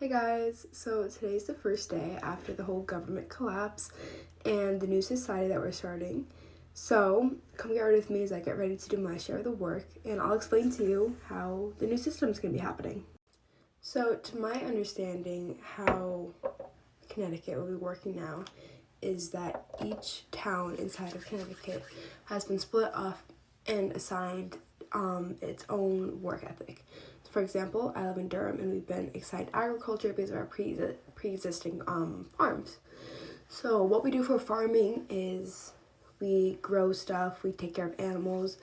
Hey guys, so today's the first day after the whole government collapse and the new society that we're starting. So come get ready with me as I get ready to do my share of the work, and I'll explain to you how the new system is going to be happening. So to my understanding, how Connecticut will be working now is that each town inside of Connecticut has been split off and assigned its own work ethic. For example, I live in Durham and we've been assigned agriculture because of our pre-existing farms. So what we do for farming is we grow stuff, we take care of animals.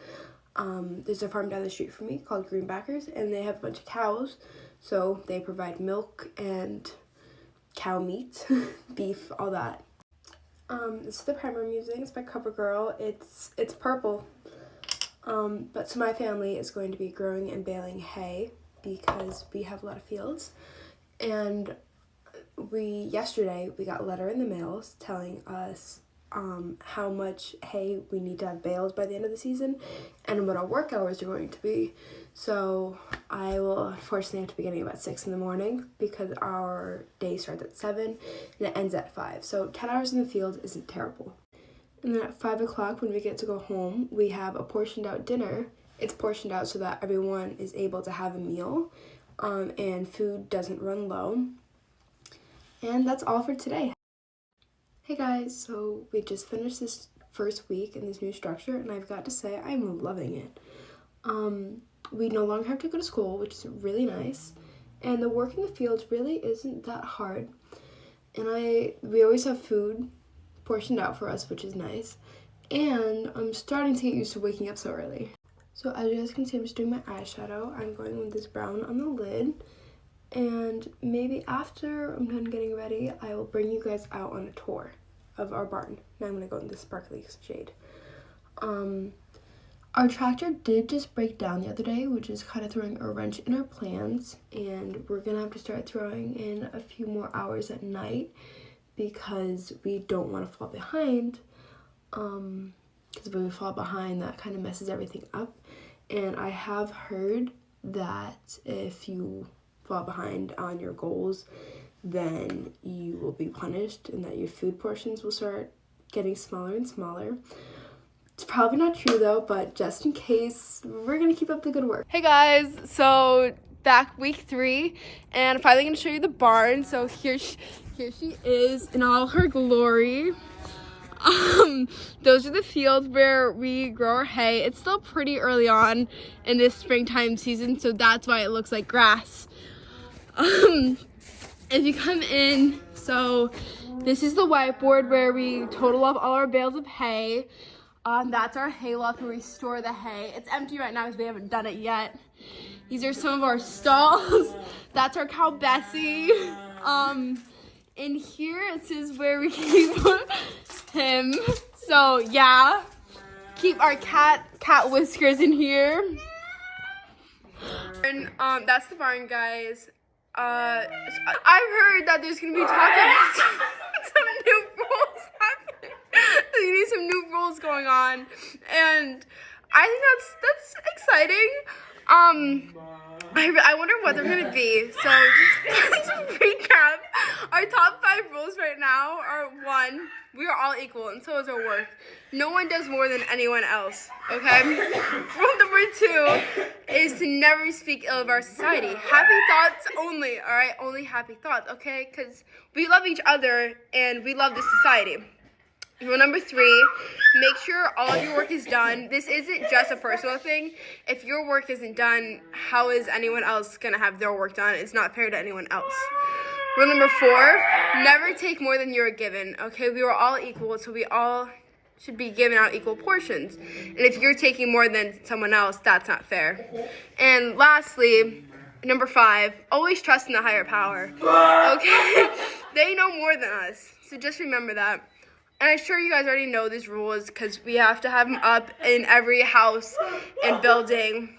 There's a farm down the street from me called Greenbackers, and they have a bunch of cows. So they provide milk and cow meat, beef, all that. This is the primer I'm using. It's by CoverGirl. It's purple. But so my family is going to be growing and baling hay because we have a lot of fields. And yesterday we got a letter in the mail telling us how much hay we need to have baled by the end of the season and what our work hours are going to be. So I will unfortunately have to be getting up at 6 in the morning because our day starts at 7 and it ends at 5. So 10 hours in the field isn't terrible. And then at 5 o'clock when we get to go home, we have a portioned out dinner. It's portioned out so that everyone is able to have a meal and food doesn't run low. And that's all for today. Hey guys, so we just finished this first week in this new structure and I've got to say I'm loving it. We no longer have to go to school, which is really nice. And the work in the fields really isn't that hard. And we always have food portioned out for us, which is nice. And I'm starting to get used to waking up so early. So as you guys can see, I'm just doing my eyeshadow. I'm going with this brown on the lid. And maybe after I'm done getting ready, I will bring you guys out on a tour of our barn. Now I'm going to go in this sparkly shade. Our tractor did just break down the other day, which is kind of throwing a wrench in our plans. And we're going to have to start throwing in a few more hours at night because we don't want to fall behind. Because when we fall behind, that kind of messes everything up. And I have heard that if you fall behind on your goals, then you will be punished and that your food portions will start getting smaller and smaller. It's probably not true though, but just in case, we're gonna keep up the good work. Hey guys, so back week 3, and I'm finally gonna show you the barn. So here she is in all her glory. Those are the fields where we grow our hay. It's still pretty early on in this springtime season, so that's why it looks like grass. If you come in, so this is the whiteboard where we total up all our bales of hay. That's our hay loft where we store the hay. It's empty right now because we haven't done it yet. These are some of our stalls. That's our cow Bessie. In here, this is where we keep him. So yeah, keep our cat Whiskers in here. And that's the barn, guys. I've heard that there's gonna be talk about some new rules happening. There's gonna be some new rules going on, and I think that's exciting. I wonder what they're gonna be. So just to recap, our top 5 rules right now are: 1, we are all equal, and so is our work. No one does more than anyone else, okay? Rule number 2 is to never speak ill of our society. Happy thoughts only, all right? Only happy thoughts, okay? Because we love each other, and we love this society. Rule number 3, make sure all of your work is done. This isn't just a personal thing. If your work isn't done, how is anyone else going to have their work done? It's not fair to anyone else. Rule number 4, never take more than you're given. Okay, we are all equal, so we all should be given out equal portions. And if you're taking more than someone else, that's not fair. And lastly, number 5, always trust in the higher power. Okay, they know more than us, so just remember that. And I'm sure you guys already know these rules because we have to have them up in every house and building.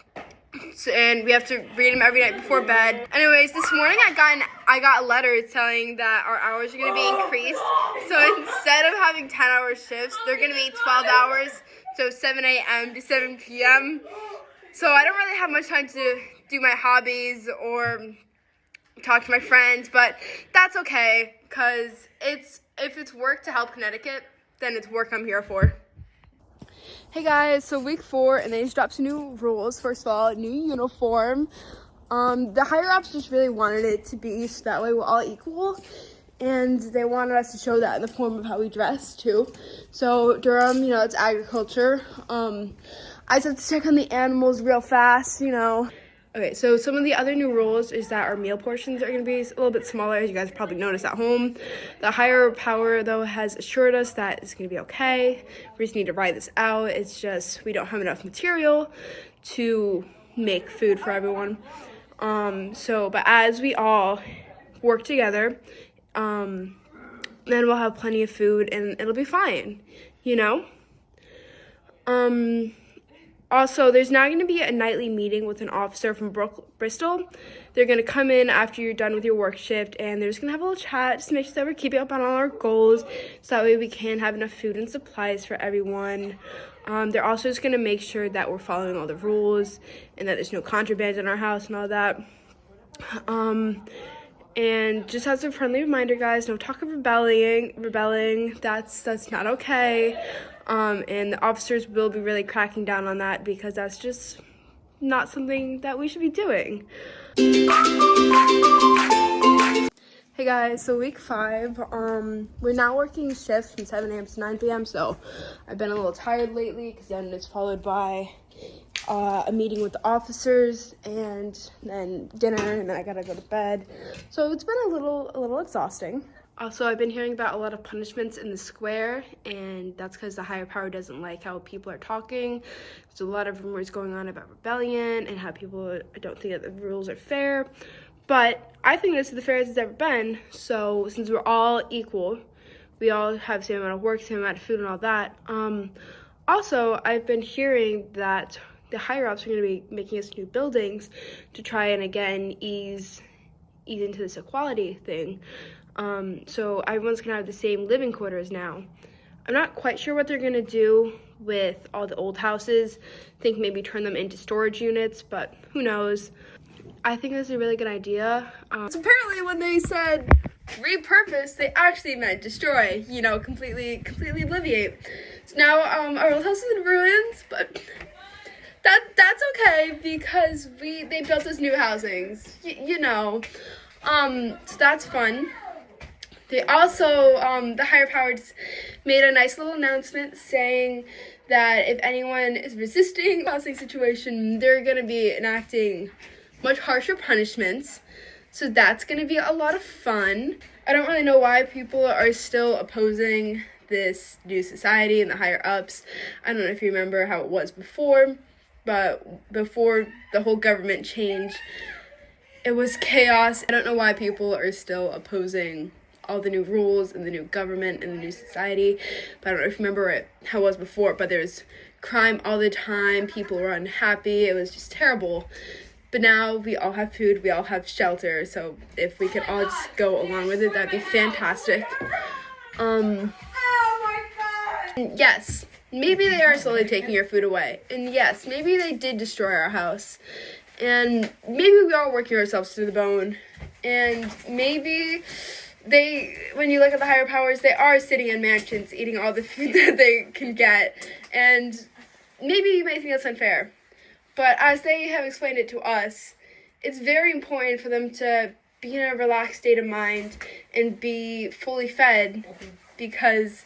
And we have to read them every night before bed. Anyways, this morning I got a letter telling that our hours are going to be increased. So instead of having 10-hour shifts, they're going to be 12 hours. So 7 a.m. to 7 p.m. So I don't really have much time to do my hobbies or talk to my friends, but that's okay, because if it's work to help Connecticut, then it's work I'm here for. Hey guys, so week 4, and they just dropped some new rules. First of all, new uniform. The higher ups just really wanted it to be so that way we're all equal, and they wanted us to show that in the form of how we dress too. So Durham, it's agriculture. I just have to check on the animals real fast, Okay, so some of the other new rules is that our meal portions are going to be a little bit smaller, as you guys probably noticed at home. The higher power, though, has assured us that it's going to be okay. We just need to ride this out. It's just we don't have enough material to make food for everyone. But as we all work together, then we'll have plenty of food and it'll be fine, Also, there's now going to be a nightly meeting with an officer from Bristol. They're going to come in after you're done with your work shift, and they're just going to have a little chat just to make sure that we're keeping up on all our goals, so that way we can have enough food and supplies for everyone. They're also just going to make sure that we're following all the rules and that there's no contraband in our house and all that. And just as a friendly reminder, guys, no talk of rebelling. That's not okay. And the officers will be really cracking down on that, because that's just not something that we should be doing. Hey guys, so week 5, we're now working shifts from 7 a.m. to 9 p.m. So I've been a little tired lately, because then it's followed by a meeting with the officers, and then dinner, and then I gotta go to bed. So it's been a little exhausting. Also, I've been hearing about a lot of punishments in the square, and that's because the higher power doesn't like how people are talking. There's a lot of rumors going on about rebellion and how people don't think that the rules are fair. But I think this is the fairest it's ever been. So since we're all equal, we all have the same amount of work, same amount of food and all that. Also, I've been hearing that the higher ups are going to be making us new buildings to try and again ease into this equality thing. So everyone's gonna have the same living quarters now. I'm not quite sure what they're gonna do with all the old houses. I think maybe turn them into storage units, but who knows. I think that's a really good idea. So apparently when they said repurpose, they actually meant destroy, completely alleviate. So now our old house is in ruins, but that's okay, because they built us new housings, so that's fun. They also, the higher powers made a nice little announcement saying that if anyone is resisting the housing situation, they're going to be enacting much harsher punishments. So that's going to be a lot of fun. I don't really know why people are still opposing this new society and the higher ups. I don't know if you remember how it was before, but before the whole government change, it was chaos. I don't know why people are still opposing all the new rules and the new government and the new society. But I don't know if you remember how it was before, but there was crime all the time. People were unhappy. It was just terrible. But now we all have food. We all have shelter. So if we could all just go along with it, that'd be fantastic. Oh my God. Yes, maybe they are slowly taking your food away. And yes, maybe they did destroy our house. And maybe we are working ourselves to the bone. And maybe when you look at the higher powers, they are sitting in mansions eating all the food that they can get. And maybe you may think that's unfair. But as they have explained it to us, it's very important for them to be in a relaxed state of mind and be fully fed, because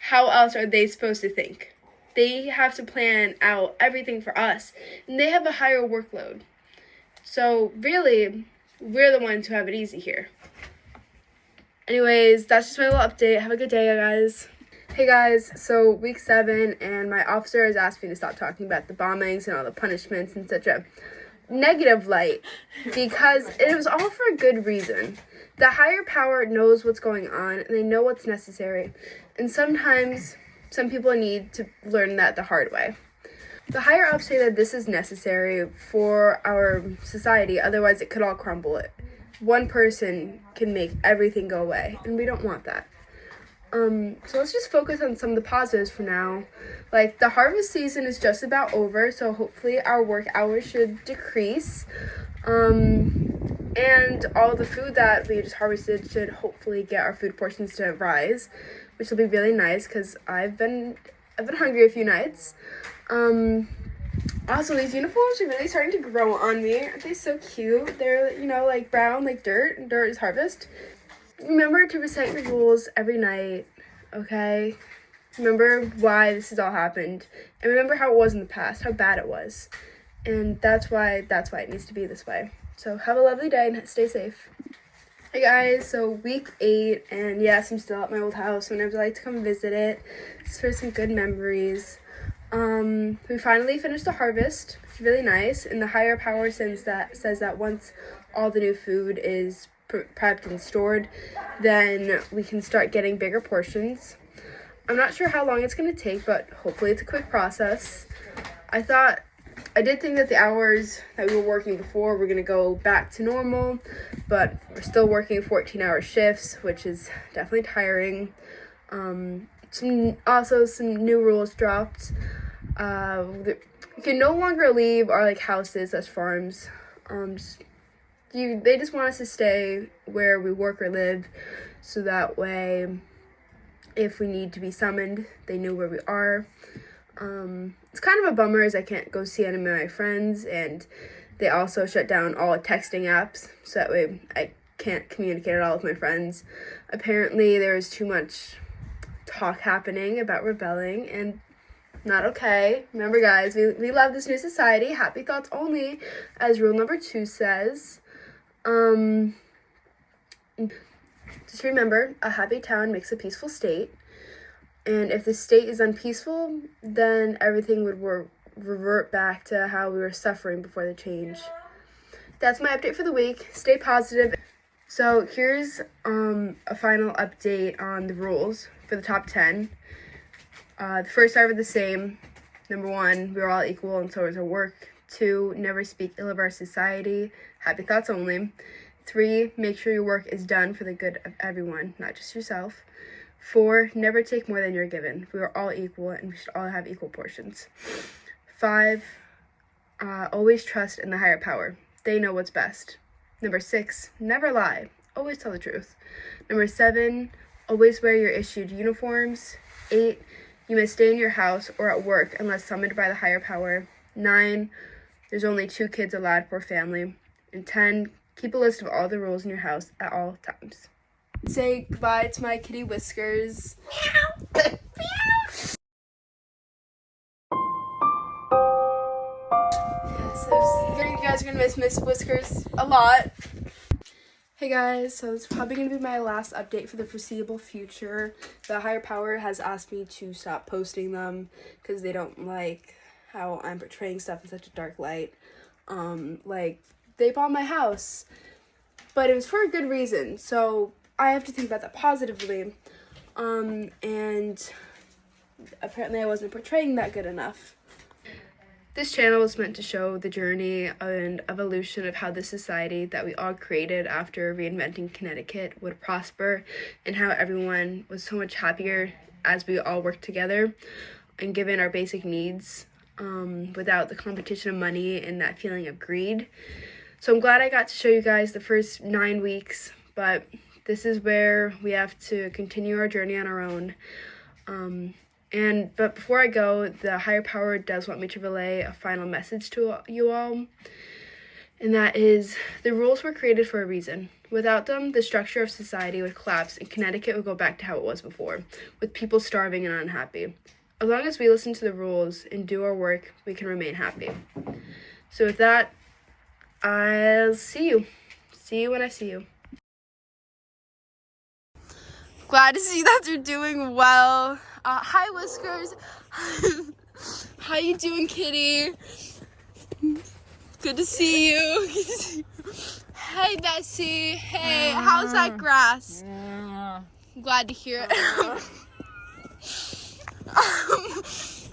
how else are they supposed to think? They have to plan out everything for us, and they have a higher workload. So really, we're the ones who have it easy here. Anyways, that's just my little update. Have a good day, guys. Hey guys, so week 7, and my officer has asked me to stop talking about the bombings and all the punishments in such a negative light, because it was all for a good reason. The higher power knows what's going on, and they know what's necessary. And sometimes some people need to learn that the hard way. The higher ups say that this is necessary for our society, otherwise it could all crumble. One person can make everything go away, and we don't want that. So let's just focus on some of the positives for now. Like, the harvest season is just about over, so hopefully our work hours should decrease. And all the food that we just harvested should hopefully get our food portions to rise, which will be really nice because I've been hungry a few nights. Also, these uniforms are really starting to grow on me. Aren't they so cute? They're, like brown, like dirt, and dirt is harvest. Remember to recite your rules every night, okay? Remember why this has all happened. And remember how it was in the past, how bad it was. And that's why it needs to be this way. So have a lovely day and stay safe. Hey guys, so week 8, and yes, I'm still at my old house whenever I like to come visit it. It's for some good memories. We finally finished the harvest. It's really nice, and the higher power says that once all the new food is prepped and stored, then we can start getting bigger portions. I'm not sure how long it's going to take, but hopefully it's a quick process. I did think that the hours that we were working before were going to go back to normal, but we're still working 14-hour shifts, which is definitely tiring. Some new rules dropped. We can no longer leave our houses as farms. They just want us to stay where we work or live, so that way, if we need to be summoned, they know where we are. It's kind of a bummer as I can't go see any of my friends, and they also shut down all texting apps, so that way I can't communicate at all with my friends. Apparently there was too much talk happening about rebelling, and not okay. Remember guys, we love this new society. Happy thoughts only, as rule number 2 says. Just remember, a happy town makes a peaceful state. And if the state is unpeaceful, then everything would revert back to how we were suffering before the change. That's my update for the week. Stay positive. So here's a final update on the rules for the top 10. The first are the same. Number 1, we're all equal and so is our work. 2, never speak ill of our society. Happy thoughts only. 3, make sure your work is done for the good of everyone, not just yourself. 4, never take more than you're given. We are all equal and we should all have equal portions. 5, always trust in the higher power. They know what's best. Number 6, never lie. Always tell the truth. Number 7, always wear your issued uniforms. 8, you may stay in your house or at work unless summoned by the higher power. 9, there's only 2 kids allowed per family. And 10, keep a list of all the rules in your house at all times. Say goodbye to my kitty Whiskers. Meow. You guys are gonna miss Whiskers a lot. Hey guys, so it's probably gonna be my last update for the foreseeable future. The higher power has asked me to stop posting them because they don't like how I'm portraying stuff in such a dark light. They bought my house, but it was for a good reason, so I have to think about that positively. And apparently I wasn't portraying that good enough. This channel was meant to show the journey and evolution of how the society that we all created after reinventing Connecticut would prosper, and how everyone was so much happier as we all worked together and given our basic needs, without the competition of money and that feeling of greed. So I'm glad I got to show you guys the first 9 weeks, but this is where we have to continue our journey on our own. But before I go, the higher power does want me to relay a final message to you all. And that is, the rules were created for a reason. Without them, the structure of society would collapse and Connecticut would go back to how it was before, with people starving and unhappy. As long as we listen to the rules and do our work, we can remain happy. So with that, I'll see you. See you when I see you. Glad to see that you're doing well. Hi, Whiskers. How you doing, kitty? Good to see you. Hey, Bessie. Hey, how's that grass? I'm glad to hear it.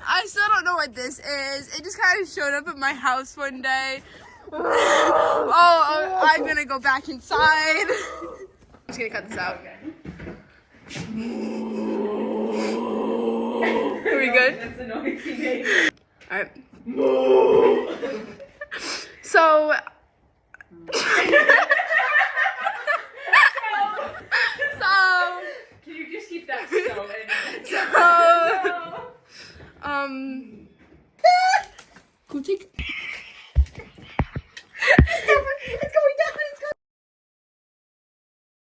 I still don't know what this is. It just kind of showed up at my house one day. I'm gonna go back inside. I'm just gonna cut this out. Are we good? That's the noise he made. Alright. So Coochie.